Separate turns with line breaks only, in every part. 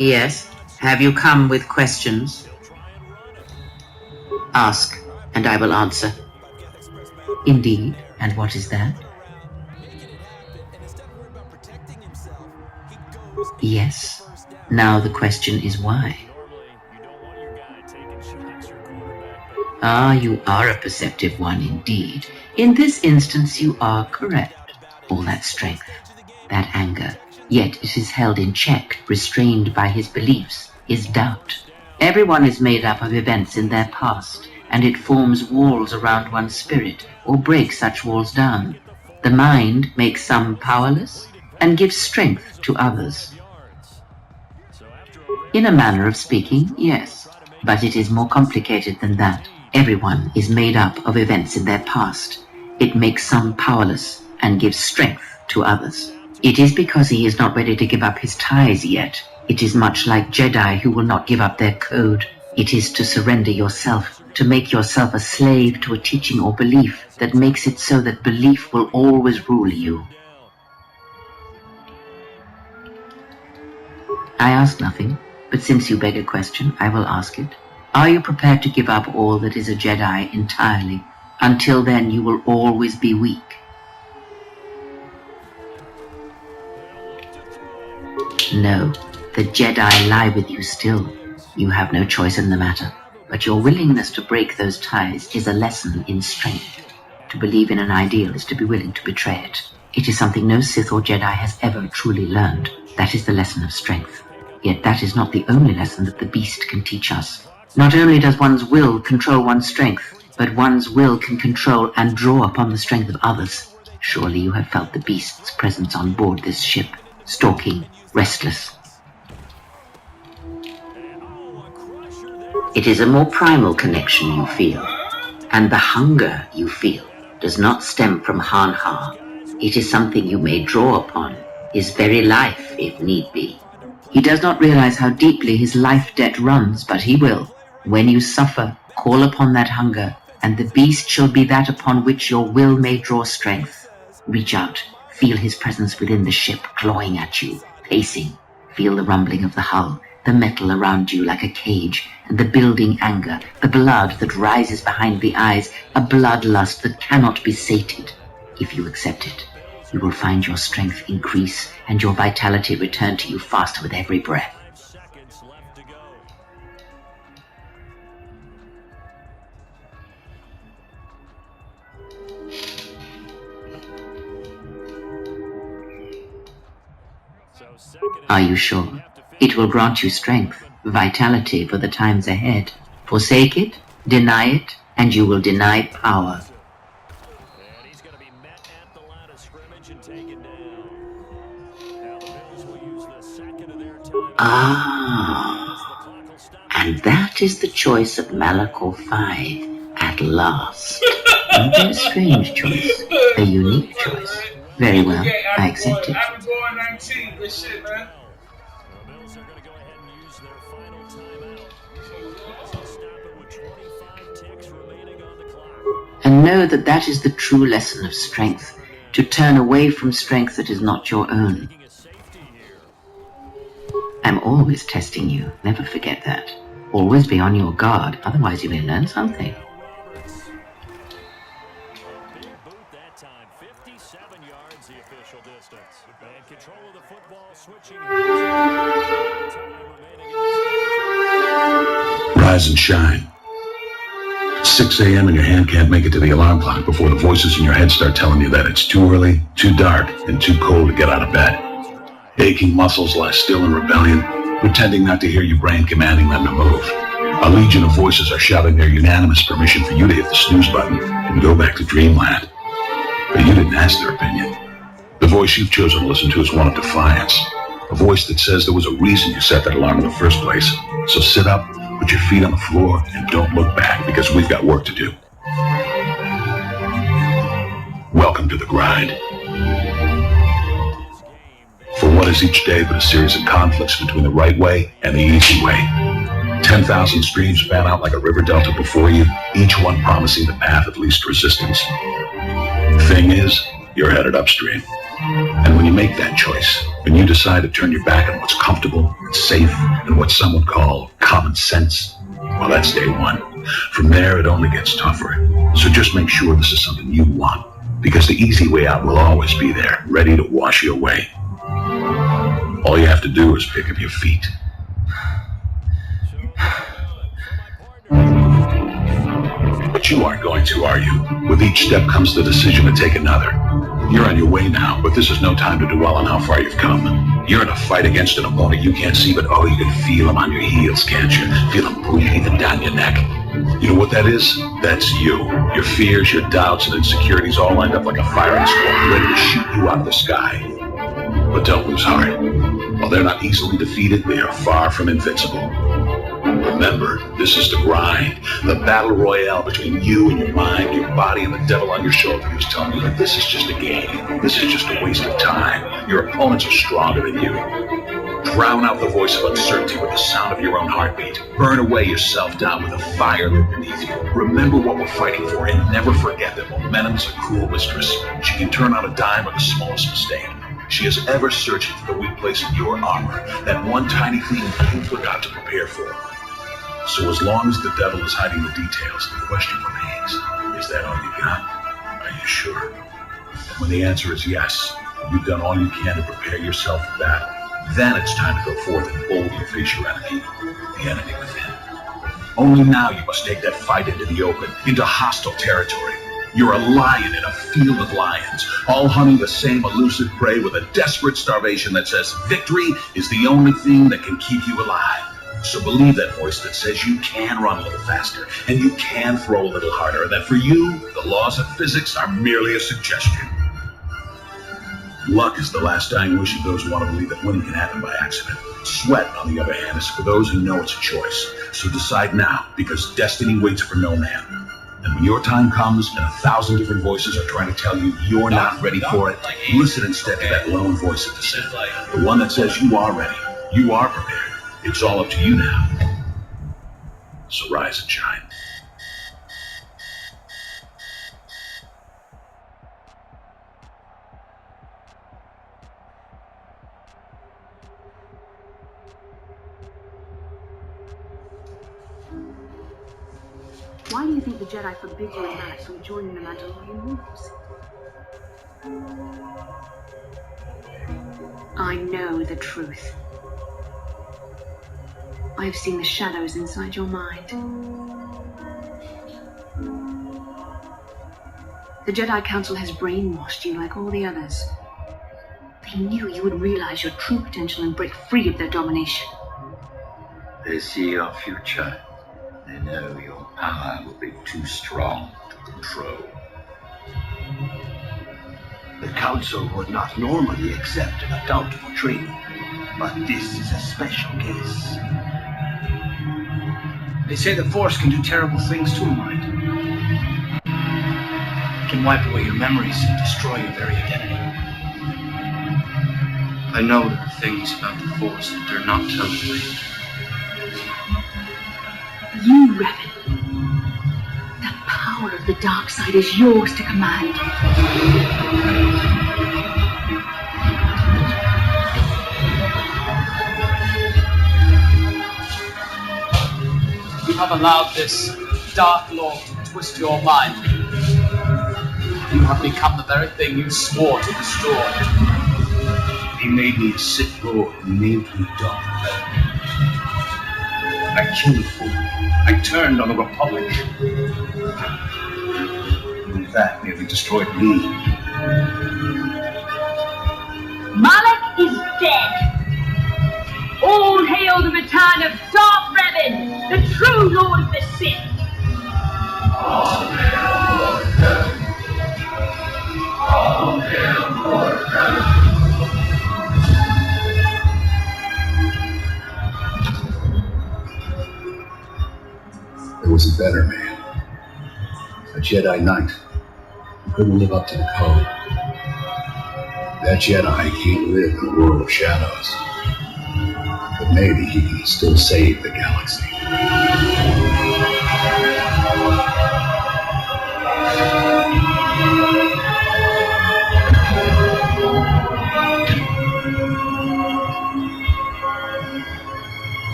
Yes. Have you come with questions? Ask, and I will answer. Indeed. And what is that? Yes. Now the question is why? Ah, you are a perceptive one indeed. In this instance, you are correct. All that strength, that anger, yet it is held in check, restrained by his beliefs, his doubt. Everyone is made up of events in their past, and it forms walls around one's spirit, or breaks such walls down. The mind makes some powerless, and gives strength to others. In a manner of speaking, yes, but it is more complicated than that. Everyone is made up of events in their past. It makes some powerless and gives strength to others. It is because he is not ready to give up his ties yet. It is much like Jedi who will not give up their code. It is to surrender yourself, to make yourself a slave to a teaching or belief that makes it so that belief will always rule you. I ask nothing, but since you beg a question, I will ask it. Are you prepared to give up all that is a Jedi entirely? Until then, you will always be weak. No, the Jedi lie with you still. You have no choice in the matter. But your willingness to break those ties is a lesson in strength. To believe in an ideal is to be willing to betray it. It is something no Sith or Jedi has ever truly learned. That is the lesson of strength. Yet that is not the only lesson that the beast can teach us. Not only does one's will control one's strength, but one's will can control and draw upon the strength of others. Surely you have felt the beast's presence on board this ship, stalking, restless. It is a more primal connection you feel, and the hunger you feel does not stem from Han-Ha. It is something you may draw upon, his very life if need be. He does not realize how deeply his life debt runs, but he will. When you suffer, call upon that hunger, and the beast shall be that upon which your will may draw strength. Reach out, feel his presence within the ship, clawing at you, pacing. Feel the rumbling of the hull, the metal around you like a cage, and the building anger, the blood that rises behind the eyes, a bloodlust that cannot be sated. If you accept it, you will find your strength increase and your vitality return to you faster with every breath. Are you sure? It will grant you strength, vitality for the times ahead. Forsake it, deny it, and you will deny power. Ah, and that is the choice of Malachor 5 at last. Not a strange choice, a unique choice. Very well, I accept it.
Ivy913, good shit, man.
And know that that is the true lesson of strength, to turn away from strength that is not your own. I'm always testing you, never forget that. Always be on your guard, otherwise you may learn something.
Rise and shine. 6 a.m. and your hand can't make it to the alarm clock before the voices in your head start telling you that it's too early, too dark, and too cold to get out of bed. Aching muscles lie still in rebellion, pretending not to hear your brain commanding them to move. A legion of voices are shouting their unanimous permission for you to hit the snooze button and go back to dreamland. But you didn't ask their opinion. The voice you've chosen to listen to is one of defiance. A voice that says there was a reason you set that alarm in the first place. So sit up, put your feet on the floor, and don't look back, because we've got work to do. Welcome to the grind. For what is each day but a series of conflicts between the right way and the easy way? 10,000 streams span out like a river delta before you, each one promising the path of least resistance. The thing is, you're headed upstream. And when you make that choice, when you decide to turn your back on what's comfortable and safe and what some would call common sense, well, that's day one. From there, it only gets tougher. So just make sure this is something you want, because the easy way out will always be there, ready to wash you away. All you have to do is pick up your feet. But you aren't going to, are you? With each step comes the decision to take another. You're on your way now, but this is no time to dwell on how far you've come. You're in a fight against an opponent you can't see, but oh, you can feel them on your heels, can't you? Feel them breathing down your neck. You know what that is? That's you. Your fears, your doubts, and insecurities all lined up like a firing squad, ready to shoot you out of the sky. But don't lose heart. While they're not easily defeated, they are far from invincible. Remember, this is the grind, the battle royale between you and your mind, your body, and the devil on your shoulder who's telling you that this is just a game. This is just a waste of time. Your opponents are stronger than you. Drown out the voice of uncertainty with the sound of your own heartbeat. Burn away your self-doubt with a fire lit beneath you. Remember what we're fighting for, and never forget that momentum is a cruel mistress. She can turn on a dime with the smallest mistake. She is ever searching for the weak place in your armor, that one tiny thing you forgot to prepare for. So as long as the devil is hiding the details, the question remains, is that all you got? Are you sure? And when the answer is yes, you've done all you can to prepare yourself for battle, then it's time to go forth and boldly face your enemy, the enemy within. Only now you must take that fight into the open, into hostile territory. You're a lion in a field of lions, all hunting the same elusive prey with a desperate starvation that says victory is the only thing that can keep you alive. So believe that voice that says you can run a little faster, and you can throw a little harder, and that for you, the laws of physics are merely a suggestion. Luck is the last dying wish of those who want to believe that winning can happen by accident. Sweat, on the other hand, is for those who know it's a choice. So decide now, because destiny waits for no man. And when your time comes and 1,000 different voices are trying to tell you you're not ready for it, listen instead to that lone voice at the center. The one that says you are ready, you are prepared. It's all up to you now. So rise and shine.
Why do you think the Jedi forbid you and Malak from joining the Mandalorian Wars? I know the truth. I've seen the shadows inside your mind. The Jedi Council has brainwashed you like all the others. They knew you would realize your true potential and break free of their domination.
They see your future. They know your power will be too strong to control.
The Council would not normally accept an adult for training, but this is a special case.
They say the Force can do terrible things to a mind. It can wipe away your memories and destroy your very identity. I know there are things about the Force that they're not telling me.
You, Revan. The power of the dark side is yours to command.
You have allowed this Dark Lord to twist your mind. You have become the very thing you swore to destroy.
He made me a Sith Lord and named me Darth. I killed the fool. I turned on the Republic. And that nearly destroyed me.
Malak is dead. All hail the return of Darth Revan, the true Lord of the Sith.
All hail Lord Revan. All hail Lord Revan.
There was a better man, a Jedi Knight, who couldn't live up to the code. That Jedi can't live in a world of shadows, but maybe he can still save the galaxy.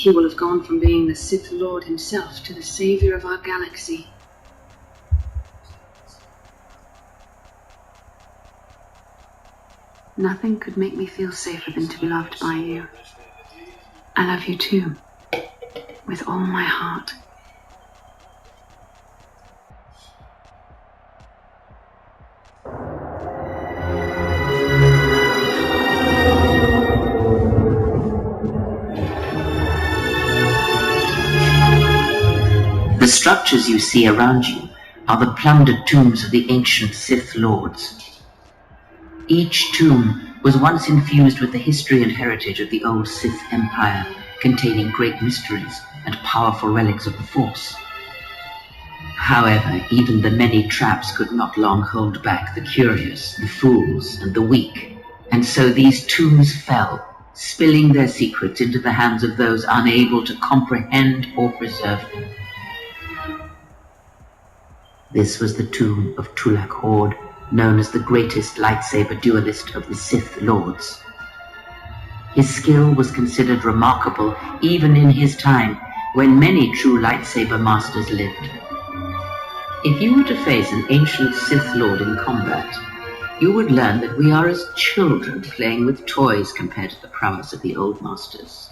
he will have gone from being the Sith Lord himself to the savior of our galaxy. Nothing could make me feel safer than to be loved by you. I love you too, with all my heart.
The structures you see around you are the plundered tombs of the ancient Sith Lords. Each tomb was once infused with the history and heritage of the old Sith Empire, containing great mysteries and powerful relics of the Force. However, even the many traps could not long hold back the curious, the fools, and the weak, and so these tombs fell, spilling their secrets into the hands of those unable to comprehend or preserve them. This was the tomb of Tulak Hord, known as the greatest lightsaber duelist of the Sith Lords. His skill was considered remarkable even in his time, when many true lightsaber masters lived. If you were to face an ancient Sith Lord in combat, you would learn that we are as children playing with toys compared to the prowess of the old masters.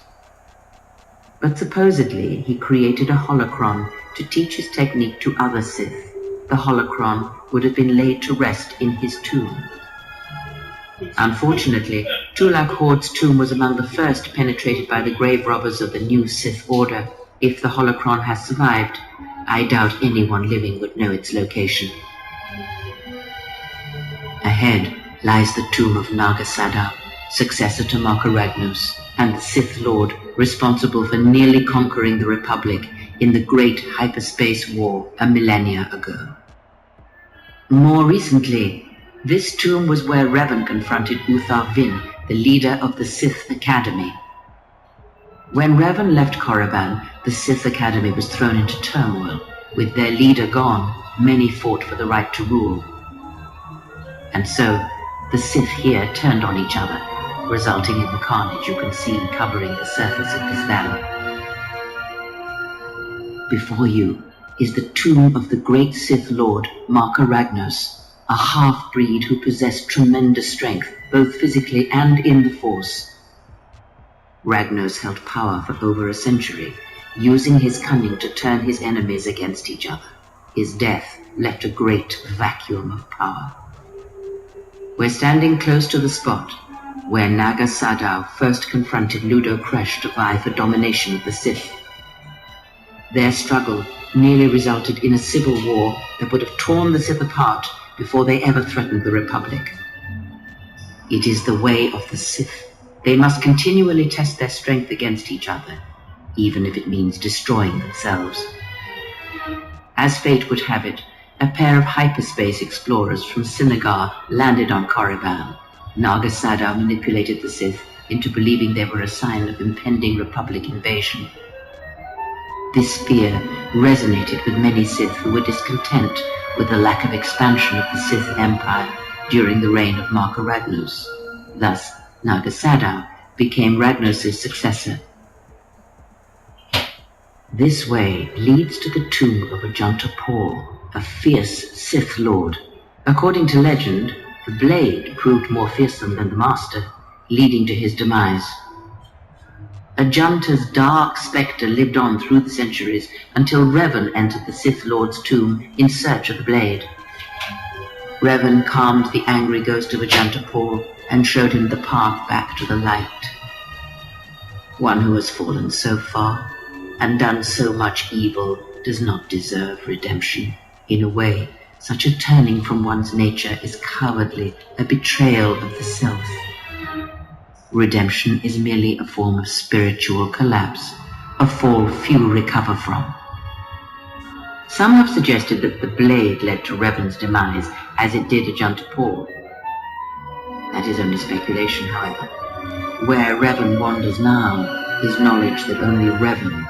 But supposedly he created a holocron to teach his technique to other Sith. The holocron would have been laid to rest in his tomb. Unfortunately, Tulak Hord's tomb was among the first penetrated by the grave robbers of the new Sith Order. If the holocron has survived, I doubt anyone living would know its location. Ahead lies the tomb of Naga Sadow, successor to Marka Ragnos, and the Sith Lord responsible for nearly conquering the Republic in the Great Hyperspace War a millennia ago. More recently, this tomb was where Revan confronted Uthar Vin, the leader of the Sith Academy. When Revan left Korriban, the Sith Academy was thrown into turmoil. With their leader gone, many fought for the right to rule. And so, the Sith here turned on each other, resulting in the carnage you can see covering the surface of this valley. Before you is the tomb of the great Sith Lord, Marka Ragnos, a half-breed who possessed tremendous strength, both physically and in the Force. Ragnos held power for over a century, using his cunning to turn his enemies against each other. His death left a great vacuum of power. We're standing close to the spot where Naga Sadow first confronted Ludo Kresh to vie for domination of the Sith. Their struggle nearly resulted in a civil war that would have torn the Sith apart before they ever threatened the Republic. It is the way of the Sith. They must continually test their strength against each other, even if it means destroying themselves. As fate would have it, a pair of hyperspace explorers from Sinagar landed on Korriban. Naga Sadow manipulated the Sith into believing they were a sign of impending Republic invasion. This fear resonated with many Sith who were discontent with the lack of expansion of the Sith Empire during the reign of Marka Ragnos. Thus, Naga Sadow became Ragnos' successor. This way leads to the tomb of Ajanta Paul, a fierce Sith Lord. According to legend, the blade proved more fearsome than the master, leading to his demise. Ajanta's dark spectre lived on through the centuries until Revan entered the Sith Lord's tomb in search of the blade. Revan calmed the angry ghost of Ajanta Paul and showed him the path back to the light. One who has fallen so far and done so much evil does not deserve redemption. In a way, such a turning from one's nature is cowardly, a betrayal of the self. Redemption is merely a form of spiritual collapse, a fall few recover from. Some have suggested that the blade led to Revan's demise, as it did Ajanta Paul. That is only speculation, however. Where Revan wanders now is knowledge that only Revan